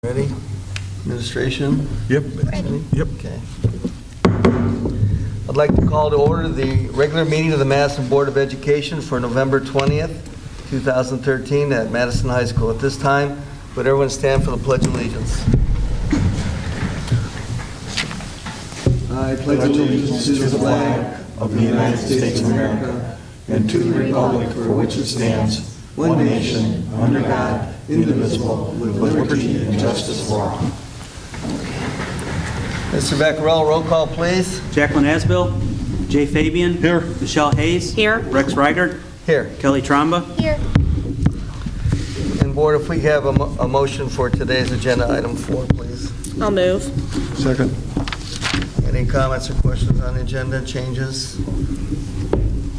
Ready? Administration? Yep. Ready? Yep. Okay. I'd like to call to order the regular meeting of the Madison Board of Education for November 20th, 2013 at Madison High School. At this time, would everyone stand for the Pledge of Allegiance? I pledge allegiance to the flag of the United States of America and to the republic for which it stands, one nation, under God, indivisible, with liberty and justice for all. Mr. Vaccarello, roll call, please. Jacqueline Asbill. Jay Fabian. Here. Michelle Hayes. Here. Rex Reigert. Here. Kelly Tromba. Here. And Board, if we have a motion for today's agenda, item 4, please. I'll move. Second. Any comments or questions on the agenda, changes?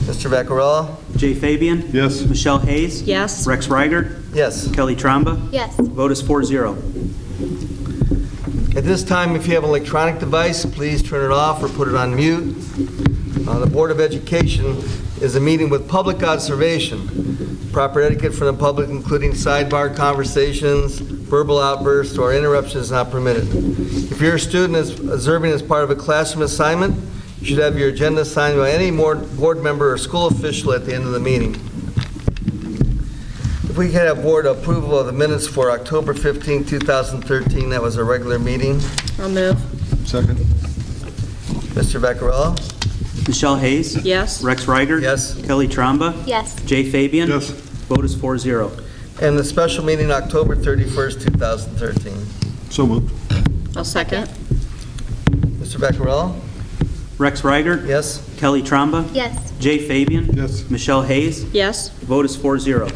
Mr. Vaccarello? Jay Fabian. Yes. Michelle Hayes. Yes. Rex Reigert. Yes. Kelly Tromba. Yes. Vote is 4-0. At this time, if you have an electronic device, please turn it off or put it on mute. The Board of Education is a meeting with public observation. Proper etiquette for the public, including sidebar conversations, verbal outbursts, or interruptions is not permitted. If you're a student observing as part of a classroom assignment, you should have your agenda signed by any board member or school official at the end of the meeting. If we could have board approval of the minutes for October 15, 2013, that was a regular meeting. I'll move. Second. Mr. Vaccarello? Michelle Hayes. Yes. Rex Reigert. Yes. Kelly Tromba. Yes. Jay Fabian. Yes. Vote is 4-0. And the special meeting October 31st, 2013. So moved. I'll second. Mr. Vaccarello? Rex Reigert. Yes? Kelly Tromba. Yes. Jay Fabian. Yes. Michelle Hayes. Yes. Vote is 4-0.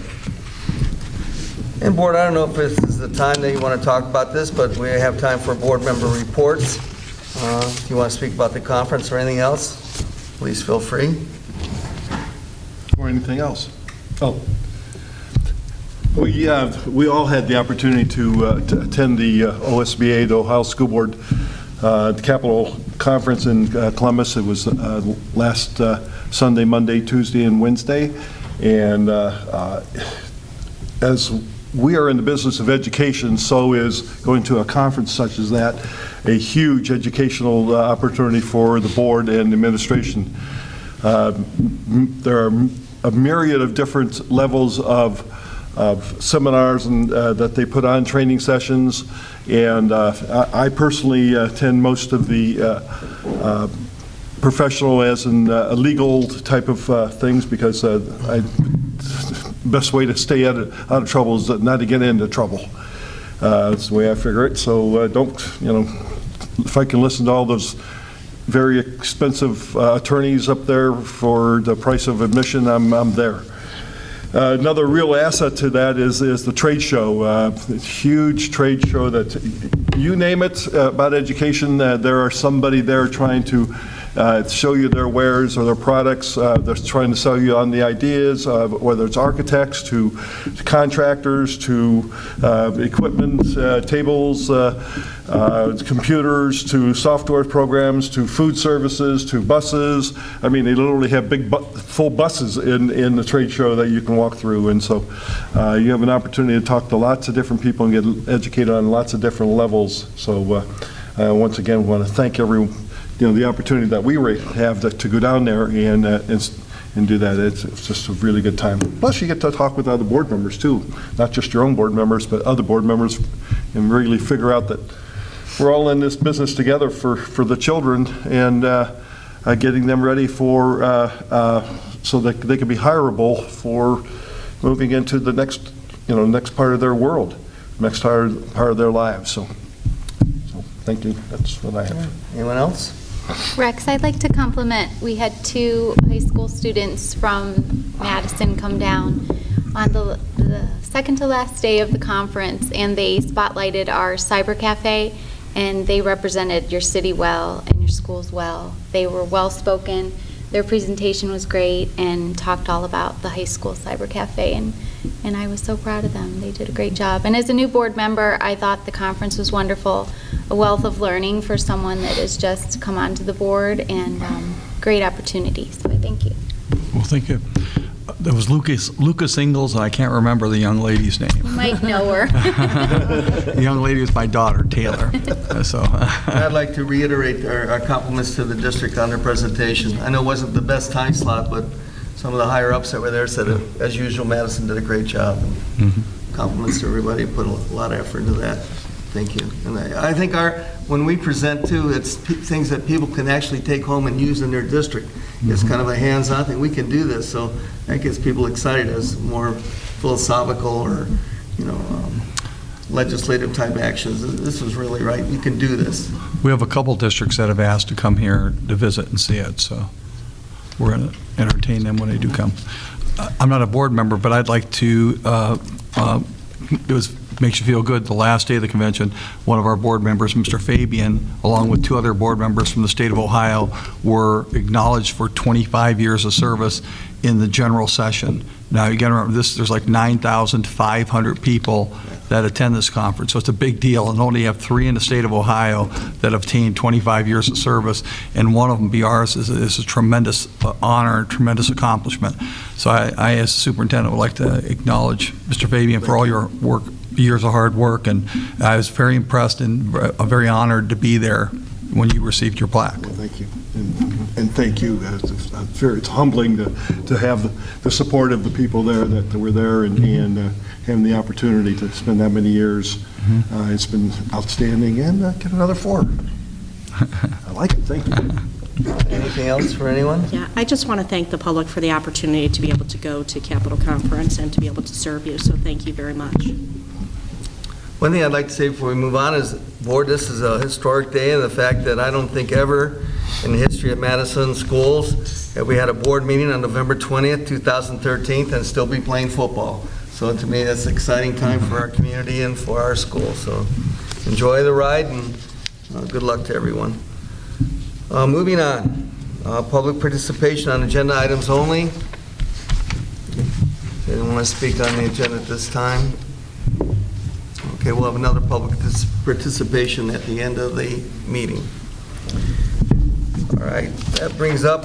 And Board, I don't know if this is the time that you want to talk about this, but we have time for board member reports. If you want to speak about the conference or anything else, please feel free. Or anything else? Oh. We all had the opportunity to attend the OSBA, the Ohio School Board Capital Conference in Columbus. It was last Sunday, Monday, Tuesday, and Wednesday. And as we are in the business of education, so is going to a conference such as that a huge educational opportunity for the board and administration. There are a myriad of different levels of seminars and that they put on, training sessions, and I personally attend most of the professional as in legal type of things because best way to stay out of trouble is not to get into trouble. That's the way I figure it. So don't, if I can listen to all those very expensive attorneys up there for the price of admission, I'm there. Another real asset to that is the trade show. A huge trade show that you name it about education, there are somebody there trying to show you their wares or their products. They're trying to sell you on the ideas, whether it's architects to contractors to equipment, tables, computers, to software programs, to food services, to buses. I mean, they literally have big full buses in the trade show that you can walk through. And so you have an opportunity to talk to lots of different people and get educated on lots of different levels. So once again, want to thank everyone. The opportunity that we have to go down there and do that. It's just a really good time. Plus, you get to talk with other board members too, not just your own board members, but other board members, and really figure out that we're all in this business together for the children and getting them ready for so that they can be hireable for moving into the next next part of their world, next part of their lives. So thank you. That's what I have. Anyone else? Rex, I'd like to compliment, we had 2 high school students from Madison come down on the second to last day of the conference, and they spotlighted our cyber cafe, and they represented your city well and your schools well. They were well-spoken, their presentation was great, and talked all about the high school cyber cafe, and I was so proud of them. They did a great job. And as a new board member, I thought the conference was wonderful, a wealth of learning for someone that has just come onto the board, and great opportunity. So I thank you. Well, thank you. There was Lucas Ingalls, and I can't remember the young lady's name. You might know her. The young lady was my daughter, Taylor. So, I'd like to reiterate our compliments to the district on their presentation. I know it wasn't the best time slot, but some of the higher-ups that were there said, as usual, Madison did a great job. Compliments to everybody who put a lot of effort into that. Thank you. And I think when we present too, it's things that people can actually take home and use in their district. It's kind of a hands-on thing. We can do this, so that gets people excited as more philosophical or, legislative type actions. This was really right. You can do this. we have a couple districts that have asked to come here to visit and see it, so we're going to entertain them when they do come. I'm not a board member, but I'd like to, makes you feel good, the last day of the convention, one of our board members, Mr. Fabian, along with two other board members from the state of Ohio, were acknowledged for 25 years of service in the general session. Now, you got to remember, there's like 9,500 people that attend this conference, so it's a big deal, and only have 3 in the state of Ohio that have attained 25 years of service, and one of them be ours is a tremendous honor and tremendous accomplishment. So I, as superintendent, would like to acknowledge Mr. Fabian for all your work, years of hard work, and I was very impressed and very honored to be there when you received your plaque. Well, thank you. And thank you. It's humbling to have the support of the people there that were there and having the opportunity to spend that many years. It's been outstanding, and get another 4. I like it. Thank you. Anything else for anyone? Yeah, I just want to thank the public for the opportunity to be able to go to Capitol Conference and to be able to serve you, so thank you very much. One thing I'd like to say before we move on is, board, this is a historic day, and the fact that I don't think ever in the history of Madison schools have we had a board meeting on November 20th, 2013, and still be playing football. So to me, that's an exciting time for our community and for our school. So enjoy the ride, and good luck to everyone. Moving on, public participation on agenda items only. Anyone want to speak on the agenda at this time? Okay, we'll have another public participation at the end of the meeting. All right, that brings up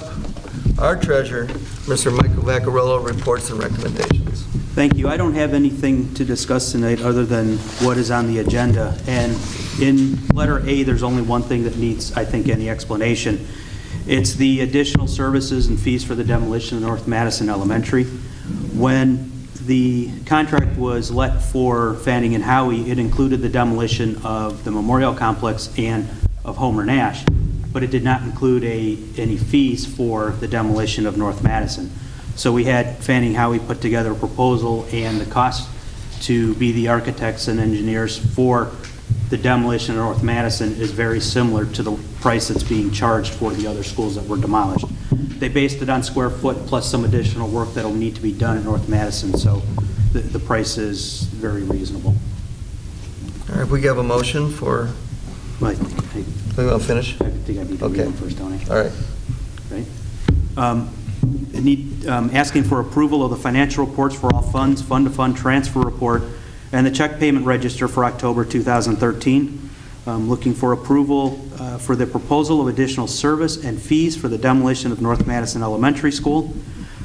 our treasurer, Mr. Michael Vaccarello, reports and recommendations. Thank you. I don't have anything to discuss tonight other than what is on the agenda. And in letter A, there's only one thing that needs, I think, any explanation. It's the additional services and fees for the demolition of North Madison Elementary. When the contract was let for Fanning and Howie, it included the demolition of the Memorial Complex and of Homer Nash, but it did not include any fees for the demolition of North Madison. So we had Fanning and Howie put together a proposal, and the cost to be the architects and engineers for the demolition of North Madison is very similar to the price that's being charged for the other schools that were demolished. They based it on square foot plus some additional work that'll need to be done at North Madison, so the price is very reasonable. All right, if we have a motion for, I we want to finish? think I need to read Okay. them first, don't I? All right. Right. Asking for approval of the financial reports for all funds, fund-to-fund transfer report, and the check payment register for October 2013. Looking for approval for the proposal of additional service and fees for the demolition of North Madison Elementary School.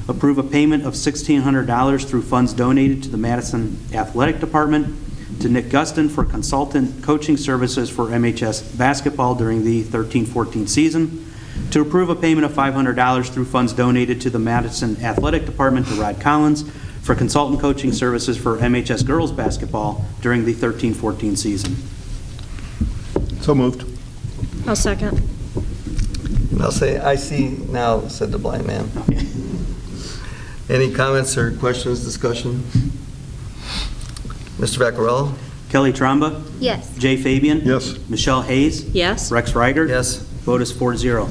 Approve a payment of $1,600 through funds donated to the Madison Athletic Department to Nick Guston for consultant coaching services for MHS basketball during the 13-14 season. To approve a payment of $500 through funds donated to the Madison Athletic Department to Rod Collins for consultant coaching services for MHS girls basketball during the 13-14 season. So moved. I'll second. And I'll say, I see now, said the blind man. Any comments or questions, discussion? Mr. Vaccarello? Kelly Tromba, Yes. Jay Fabian. Yes. Michelle Hayes. Yes. Rex Reiger. Yes. Vote is 4-0.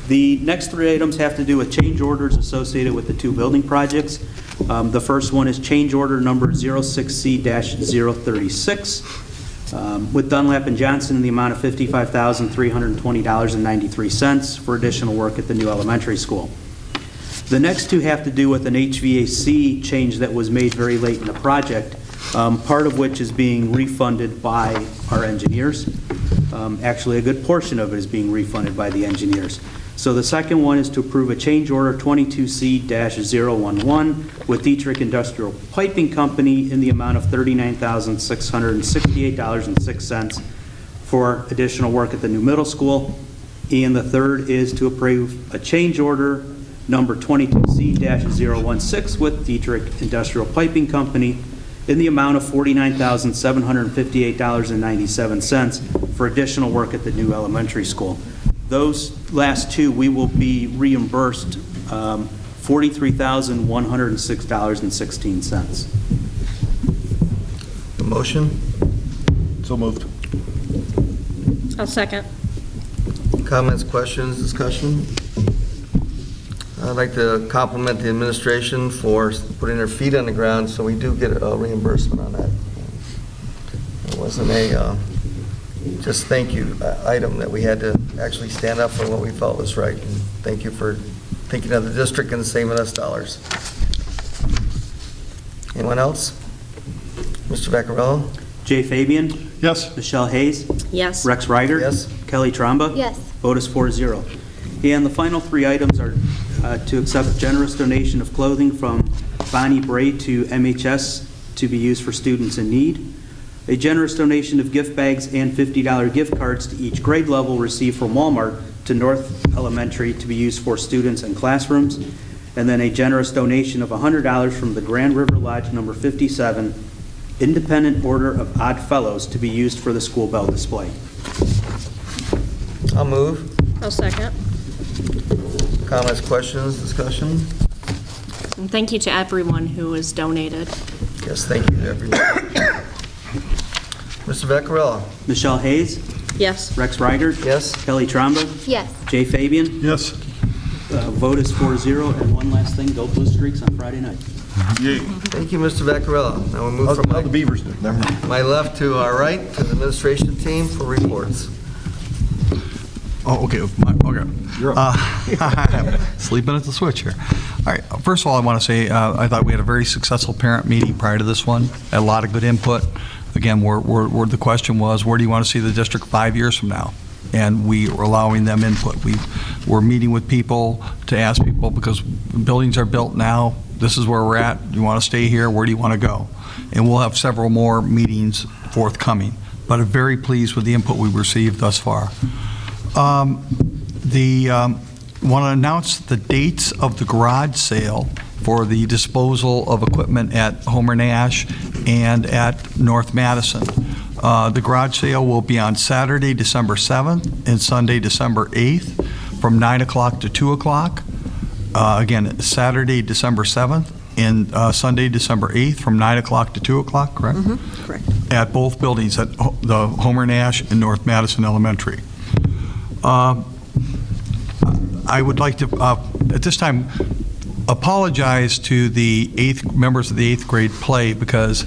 The next 3 items have to do with change orders associated with the 2 building projects. The first one is change order number 06C-036 with Dunlap and Johnson in the amount of $55,320.93 for additional work at the new elementary school. The next 2 have to do with an HVAC change that was made very late in the project, part of which is being refunded by our engineers. Actually, a good portion of it is being refunded by the engineers. So the second one is to approve a change order 22C-011 with Dietrich Industrial Piping Company in the amount of $39,668.06 for additional work at the new middle school. And the third is to approve a change order number 22C-016 with Dietrich Industrial Piping Company in the amount of $49,758.97 for additional work at the new elementary school. Those last two, we will be reimbursed $43,106.16. A motion? So moved. I'll second. Comments, questions, discussion? I'd like to compliment the administration for putting their feet on the ground, so we do get a reimbursement on that. It wasn't a just thank you item that we had to actually stand up for what we felt was right. And thank you for thinking of the district and saving us dollars. Anyone else? Mr. Vaccarello? Jay Fabian? Yes. Michelle Hayes? Yes. Rex Ryder? Yes. Kelly Tromba? Yes. Vote is 4-0. And the final three items are to accept a generous donation of clothing from Bonnie Bray to MHS to be used for students in need, a generous donation of gift bags and $50 gift cards to each grade level received from Walmart to North Elementary to be used for students and classrooms, and then a generous donation of $100 from the Grand River Lodge number 57 Independent Order of Odd Fellows to be used for the school bell display. I'll move. I'll second. Comments, questions, discussion? And thank you to everyone who has donated. Yes, thank you to everyone. Mr. Vaccarello? Michelle Hayes? Yes. Rex Ryder? Yes. Kelly Tromba? Yes. Jay Fabian? Yes. Vote is 4-0. And one last thing, go Blue Streaks on Friday night. Yay. Thank you, Mr. Vaccarello. Now we'll move How from the Beavers do. Never mind. my left to our right to the administration team for reports. Oh, okay. Okay. You're up. Sleeping at the switch here. All right. First of all, I want to say I thought we had a very successful parent meeting prior to this one. Had a lot of good input. Again, where the question was, where do you want to see the district 5 years from now? And we were allowing them input. We're meeting with people to ask people, because buildings are built now. This is where we're at. Do you want to stay here? Where do you want to go? And we'll have several more meetings forthcoming. But I'm very pleased with the input we've received thus far. Want to announce the dates of the garage sale for the disposal of equipment at Homer Nash and at North Madison. The garage sale will be on Saturday, December 7th and Sunday, December 8th from 9 o'clock to 2 o'clock. Again, Saturday, December 7th and Sunday, December 8th from 9 o'clock to 2 o'clock, correct? Mm-hmm. Correct. At both buildings, at the Homer Nash and North Madison Elementary. I would like to, at this time, apologize to the members of the 8th grade play, because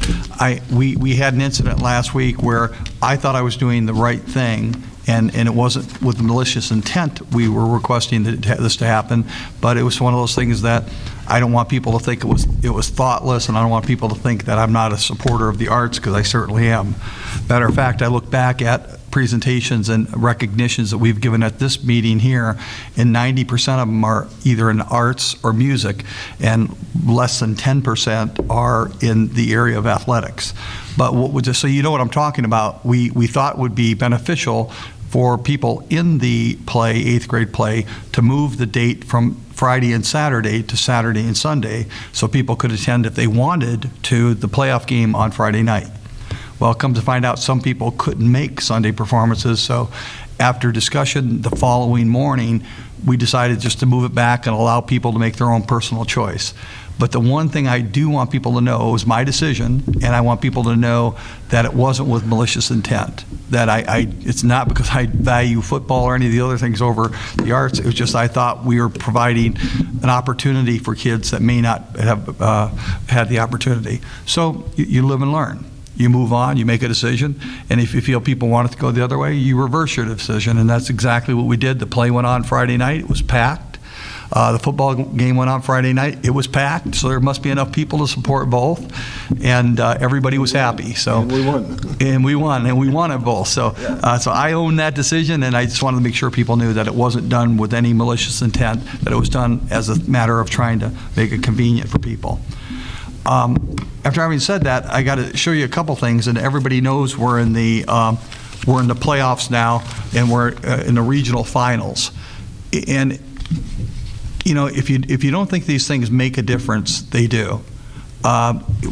we had an incident last week where I thought I was doing the right thing, and it wasn't with malicious intent we were requesting this to happen, but it was one of those things that I don't want people to think it was thoughtless, and I don't want people to think that I'm not a supporter of the arts, because I certainly am. Matter of fact, I look back at presentations and recognitions that we've given at this meeting here, and 90% of them are either in arts or music, and less than 10% are in the area of athletics. But just so you know what I'm talking about, we thought would be beneficial for people in the play, 8th grade play, to move the date from Friday and Saturday to Saturday and Sunday, so people could attend, if they wanted to, the playoff game on Friday night. Well, come to find out, some people couldn't make Sunday performances, so after discussion the following morning, we decided just to move it back and allow people to make their own personal choice. But the one thing I do want people to know is my decision, and I want people to know that it wasn't with malicious intent. That it's not because I value football or any of the other things over the arts. It was just I thought we were providing an opportunity for kids that may not have had the opportunity. So you live and learn. You move on, you make a decision, and if you feel people want it to go the other way, you reverse your decision, and that's exactly what we did. The play went on Friday night. It was packed. The football game went on Friday night. It was packed, so there must be enough people to support both, and everybody was happy. So And we won. and we won at both. So so I own that decision, and I just wanted to make sure people knew that it wasn't done with any malicious intent, that it was done as a matter of trying to make it convenient for people. After having said that, I got to show you a couple things, and everybody knows we're in the playoffs now, and we're in the regional finals. And you know, if you don't think these things make a difference, they do.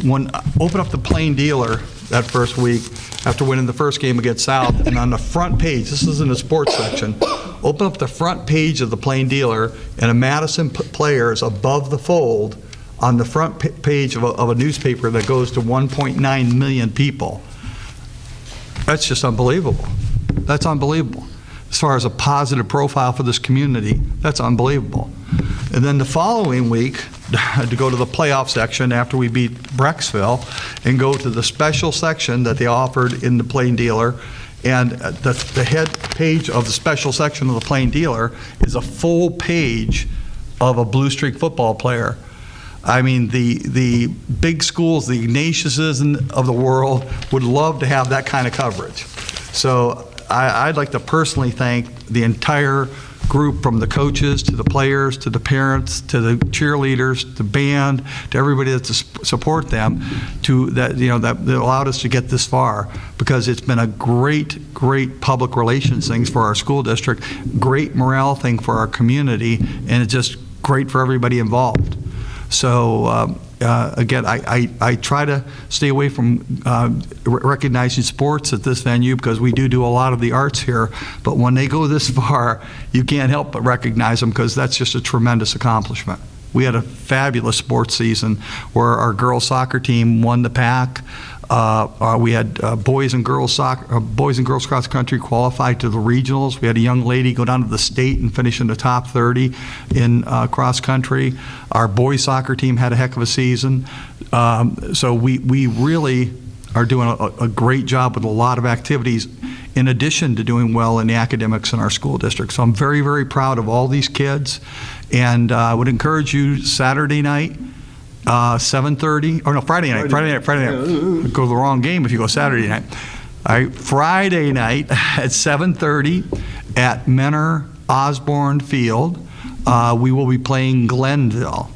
When open up the Plain Dealer that first week after winning the first game against South, and on the front page, this is in the sports section, open up the front page of the Plain Dealer, and a Madison Players above the fold on the front page of a newspaper that goes to 1.9 million people. That's just unbelievable. That's unbelievable. As far as a positive profile for this community, that's unbelievable. And then the following week, to go to the playoff section after we beat Brecksville, and go to the special section that they offered in the Plain Dealer, and the head page of the special section of the Plain Dealer is a full page of a Blue Streak football player. I mean, the big schools, the Ignatiuses of the world would love to have that kind of coverage. So I'd like to personally thank the entire group, from the coaches to the players to the parents to the cheerleaders to band to everybody that support them, that allowed us to get this far, because it's been a great public relations thing for our school district, great morale thing for our community, and it's just great for everybody involved. So again, I try to stay away from recognizing sports at this venue, because we do a lot of the arts here, but when they go this far, you can't help but recognize them, because that's just a tremendous accomplishment. We had a fabulous sports season where our girls soccer team won the PAC. We had boys and girls cross country qualified to the regionals. We had a young lady go down to the state and finish in the top 30 in cross country. Our boys soccer team had a heck of a season. So we really are doing a great job with a lot of activities, in addition to doing well in the academics in our school district. So I'm very, very proud of all these kids, and I would encourage you Saturday night, 7:30, or no, Friday night. Go to the wrong game if you go Saturday night. All right, Friday night at 7:30 at Menor Osborne Field, we will be playing Glenville.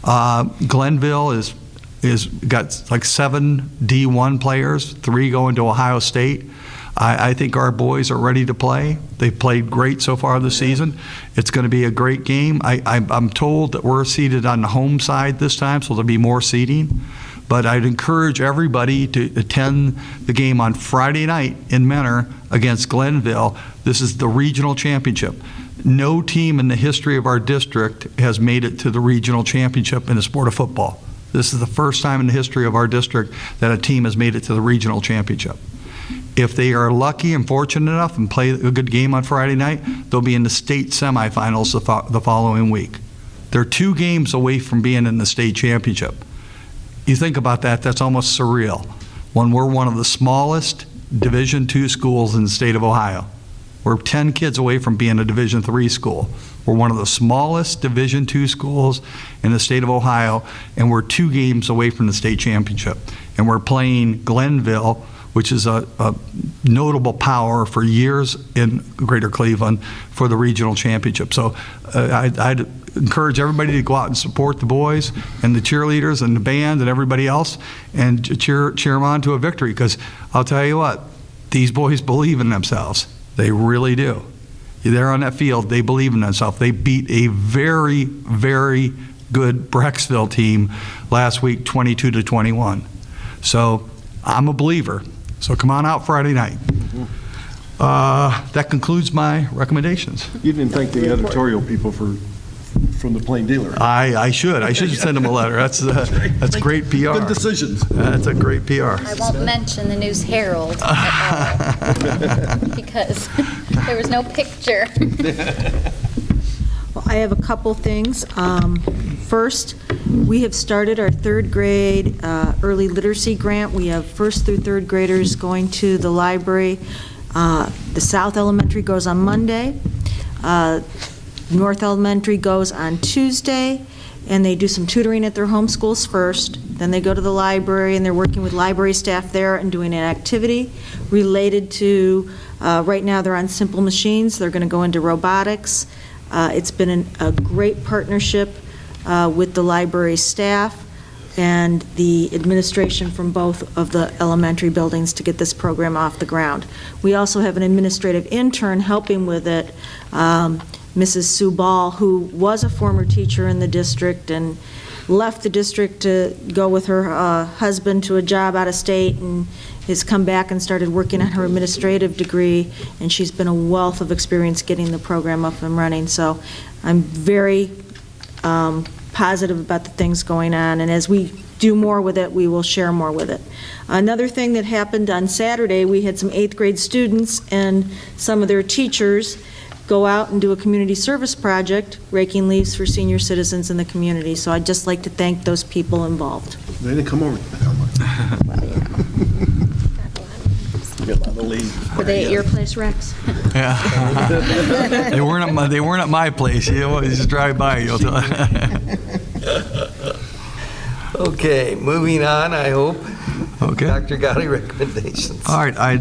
Glenville is got like 7 D1 players, 3 going to Ohio State. I think our boys are ready to play. They've played great so far this season. It's going to be a great game. I'm told that we're seated on the home side this time, so there'll be more seating. But I'd encourage everybody to attend the game on Friday night in Menor against Glenville. This is the regional championship. No team in the history of our district has made it to the regional championship in the sport of football. This is the first time in the history of our district that a team has made it to the regional championship. If they are lucky and fortunate enough and play a good game on Friday night, they'll be in the state semifinals the following week. They're 2 games away from being in the state championship. You think about that, that's almost surreal. When we're one of the smallest Division II schools in the state of Ohio. We're 10 kids away from being a Division III school. We're one of the smallest Division II schools in the state of Ohio, and we're 2 games away from the state championship. And we're playing Glenville, which is a notable power for years in Greater Cleveland, for the regional championship. So I'd encourage everybody to go out and support the boys and the cheerleaders and the band and everybody else, and cheer them on to a victory, because I'll tell you what, these boys believe in themselves. They really do. They're on that field, they believe in themselves. They beat a very, very good Brecksville team last week, 22-21. So I'm a believer. So come on out Friday night. That concludes my recommendations. You didn't thank the editorial people from the Plain Dealer. I should send them a letter. That's great PR. Good decisions. That's a great PR. I won't mention the News Herald at all, because there was no picture. Well, I have a couple things. First, we have started our 3rd grade early literacy grant. We have 1st through 3rd graders going to the library. The South Elementary goes on Monday. North Elementary goes on Tuesday, and they do some tutoring at their home schools first. Then they go to the library, and they're working with library staff there and doing an activity related to, right now they're on simple machines. They're going to go into robotics. It's been a great partnership with the library staff and the administration from both of the elementary buildings to get this program off the ground. We also have an administrative intern helping with it, Mrs. Sue Ball, who was a former teacher in the district and left the district to go with her husband to a job out of state, and has come back and started working on her administrative degree, and she's been a wealth of experience getting the program up and running. So I'm very positive about the things going on, and as we do more with it, we will share more with it. Another thing that happened on Saturday, we had some 8th grade students and some of their teachers go out and do a community service project, raking leaves for senior citizens in the community. So I'd just like to thank those people involved. They didn't come over. Were they at your place, Rex? Yeah. They weren't at my place. You just drive by. You'll tell. Okay, moving on, I hope. Okay. Dr. Gotti, recommendations. All right, I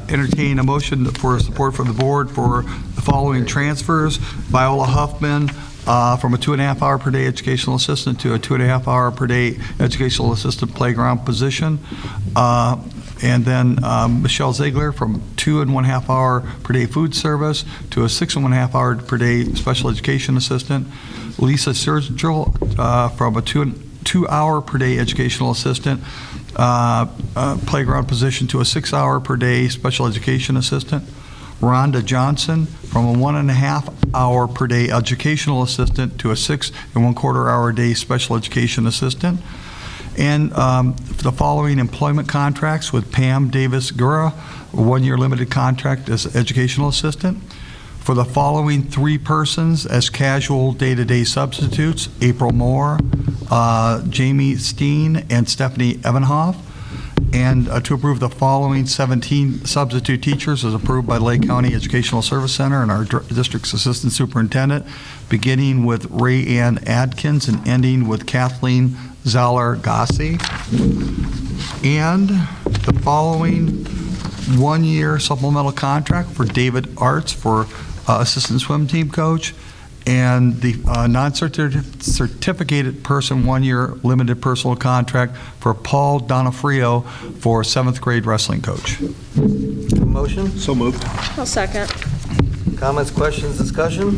entertain a motion for support from the board for the following transfers. Viola Huffman from a 2.5-hour per day educational assistant to a 2.5-hour per day educational assistant playground position. And then Michelle Ziegler from 2.5-hour per day food service to a 6.5-hour per day special education assistant. Lisa Sergil from a 2-hour per day educational assistant playground position to a 6-hour per day special education assistant. Rhonda Johnson from a 1.5-hour per day educational assistant to a 6.25-hour a day special education assistant. And the following employment contracts with Pam Davis-Gura, a 1-year limited contract as educational assistant. For the following 3 persons as casual day-to-day substitutes, April Moore, Jamie Steen, and Stephanie Evanhoff. And to approve the following 17 substitute teachers as approved by Lake County Educational Service Center and our district's assistant superintendent, beginning with Ray Ann Adkins and ending with Kathleen Zoller Gossi. And the following 1-year supplemental contract for David Arts for assistant swim team coach, and the non-certificated person 1-year limited personal contract for Paul Donofrio for 7th grade wrestling coach. Motion? So moved. I'll second. Comments, questions, discussion?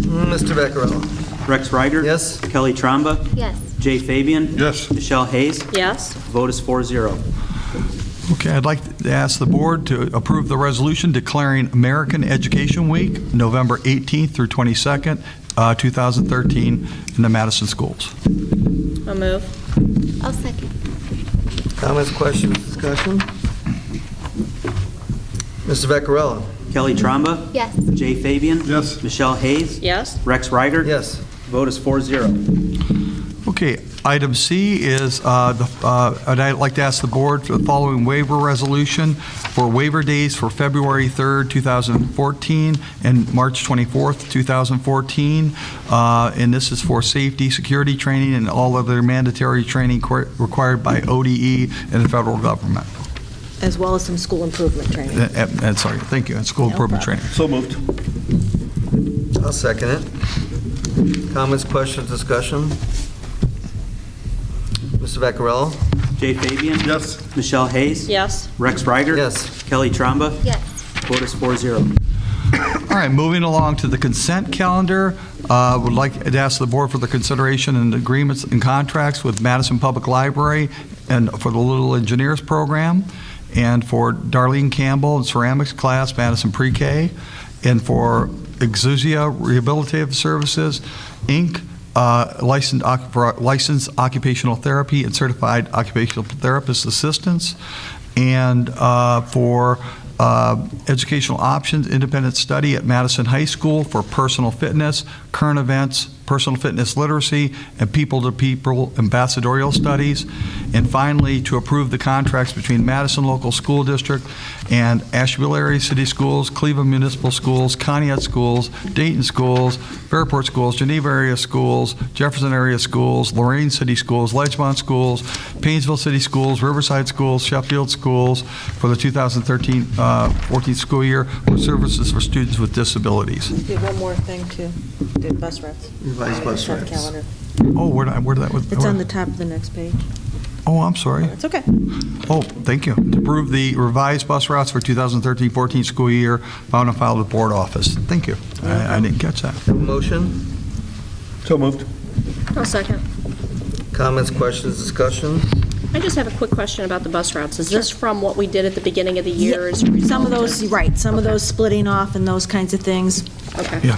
Mr. Becquerel. Rex Ryder? Yes? Kelly Tromba? Yes. Jay Fabian? Yes. Michelle Hayes? Yes. Vote is 4-0. Okay, I'd like to ask the board to approve the resolution declaring American Education Week, November 18th through 22nd, 2013, in the Madison schools. I'll move. I'll second. Comments, questions, discussion? Mr. Becquerel. Kelly Tromba? Yes. Jay Fabian? Yes. Michelle Hayes? Yes. Rex Ryder? Yes. Vote is 4-0. Okay, item C is, and I'd like to ask the board for the following waiver resolution for waiver days for February 3rd, 2014 and March 24th, 2014. And this is for safety, security training, and all other mandatory training required by ODE and the federal government. As well as some school improvement training. And sorry, thank you, and school improvement training. So moved. I'll second it. Comments, questions, discussion? Mr. Becquerel. Jay Fabian? Yes. Michelle Hayes? Yes. Rex Ryder? Yes. Kelly Tromba? Yes. Vote is 4-0. All right, moving along to the consent calendar, would like to ask the board for the consideration and agreements and contracts with Madison Public Library and for the Little Engineers Program, and for Darlene Campbell in ceramics class, Madison Pre-K, and for Exusia Rehabilitative Services, Inc., licensed occupational therapy and certified occupational therapist assistants, and for educational options, independent study at Madison High School for personal fitness, current events, personal fitness literacy, and people-to-people ambassadorial studies. And finally, to approve the contracts between Madison Local School District and Asheville Area City Schools, Cleveland Municipal Schools, Conneaut Schools, Dayton Schools, Fairport Schools, Geneva Area Schools, Jefferson Area Schools, Lorraine City Schools, Ledgemont Schools, Painesville City Schools, Riverside Schools, Sheffield Schools for the 2013-14 school year for services for students with disabilities. Did one more thing, too. Did bus routes. Revised bus It's on the routes. calendar. Oh, where did that? It's on the top of the next page. Oh, I'm sorry. It's okay. Oh, thank you. To approve the revised bus routes for 2013-14 school year, found and filed with board office. Thank you. I didn't catch that. Have a motion? So moved. I'll second. Comments, questions, discussion? I just have a quick question about the bus routes. Is this from what we did at the beginning of the year? as a Some result of those, right, some of those splitting off and those kinds of things. Okay. Yeah.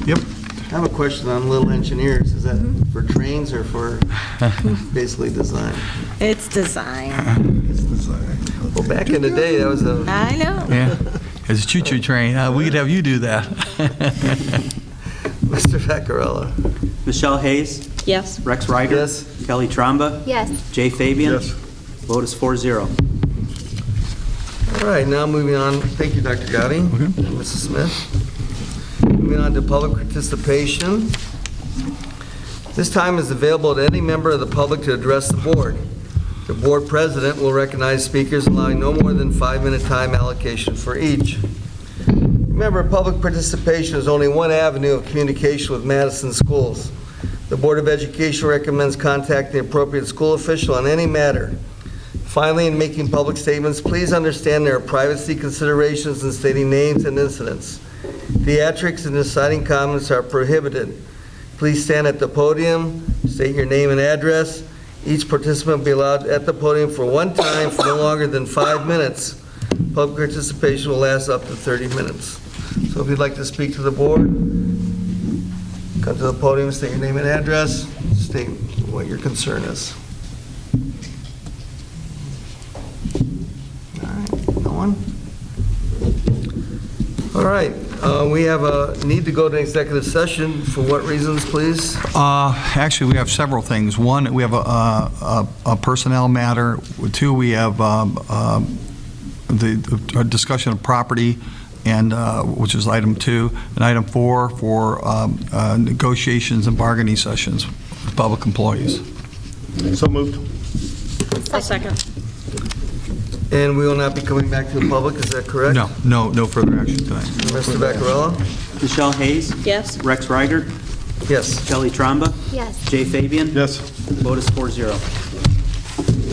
Yep. I have a question on little engineers. Is that for trains or for basically design? It's design. Well, back in the day, that was a, I know. Yeah. It's a choo-choo train. We could have you do that. Mr. Vaccarella. Michelle Hayes, Yes. Rex Reiger. Yes. Kelly Tromba. Yes. Jay Fabian. Yes. Vote is 4-0. All right, now moving on. Thank you, Dr. Gotti. Mrs. Smith. Moving on to public participation. This time is available to any member of the public to address the board. The board president will recognize speakers, allowing no more than 5-minute time allocation for each. Remember, public participation is only one avenue of communication with Madison schools. The Board of Education recommends contacting the appropriate school official on any matter. Finally, in making public statements, please understand there are privacy considerations in stating names and incidents. Theatrics and deciding comments are prohibited. Please stand at the podium, state your name and address. Each participant will be allowed at the podium for one time for no longer than 5 minutes. Public participation will last up to 30 minutes. So if you'd like to speak to the board, come to the podium, state your name and address, state what your concern is. All right, no one? All right, we have a need to go to executive session. For what reasons, please? Actually, we have several things. One, we have a personnel matter. Two, we have the discussion of property, and which is item 2, and item 4 for negotiations and bargaining sessions with public employees. So moved. I'll second. And we will not be coming back to the public, is that correct? No further action tonight. Mr. Vaccarella? Michelle Hayes, Yes. Rex Reiger, Yes. Kelly Tromba, Yes. Jay Fabian. Yes. Vote is 4-0.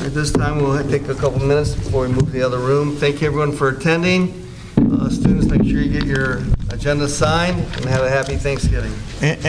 At this time, we'll take a couple minutes before we move to the other room. Thank you, everyone, for attending. Students, make sure you get your agenda signed, and have a happy Thanksgiving. And